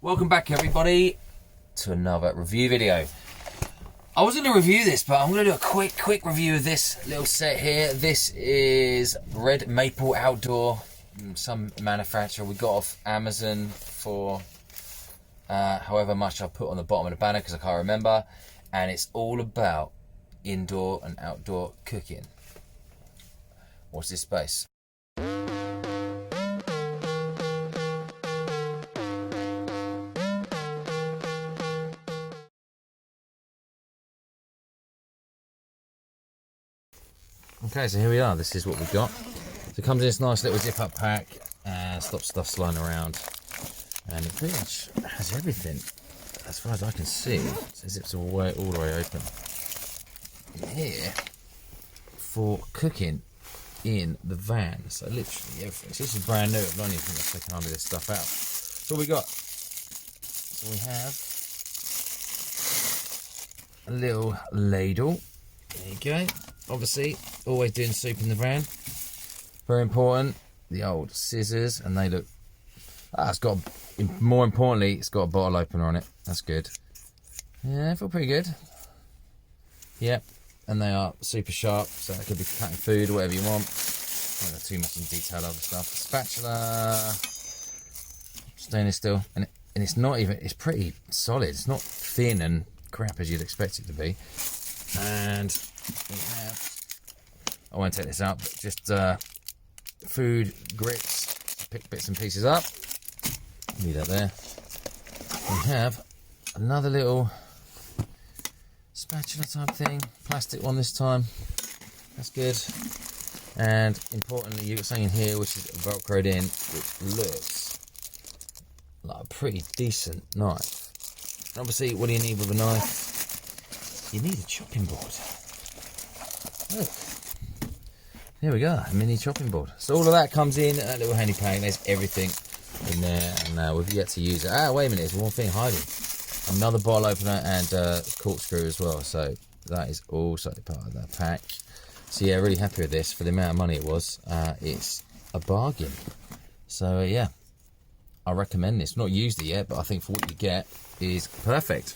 Welcome back everybody to another review video. I was going to review this, but I'm going to do a quick review of this little set here. This is Red Maple Outdoor, some manufacturer we got off Amazon for however much I put on the bottom of the banner because I can't remember. And it's all about indoor and outdoor cooking. Watch this space. Okay, so here we are. This is what we got. So it comes in this nice little zip-up pack and stops stuff sliding around. And it pretty much has everything, as far as I can see. So it zips all the way open. In here, for cooking in the van. So literally everything. So this is brand new. I've not even taken under this stuff out. So we got. So we have a little ladle. There you go. Obviously, always doing soup in the van. Very important. The old scissors, and they look. It's got. More importantly, it's got a bottle opener on it. That's good. Yeah, I feel pretty good. Yep, and they are super sharp, so that could be cutting food or whatever you want. I don't go too much in detail other stuff. Spatula, stainless steel, and it's not even. It's pretty solid. It's not thin and crap as you'd expect it to be. And we have, I won't take this out, but just food grits, pick bits and pieces up, leave that there. We have another little spatula type thing, plastic one this time, that's good. And importantly, you've got something in here which is velcroed in, which looks like a pretty decent knife. And obviously, what do you need with a knife? You need a chopping board. Look. Here we go, a mini chopping board. So all of that comes in a little handy pack. There's everything in there, and we've yet to use it. Wait a minute, there's one thing hiding. Another bottle opener and corkscrew as well. So that is also part of that pack. So yeah, really happy with this for the amount of money it was. It's a bargain. So yeah, I recommend this. Not used it yet, but I think for what you get is perfect.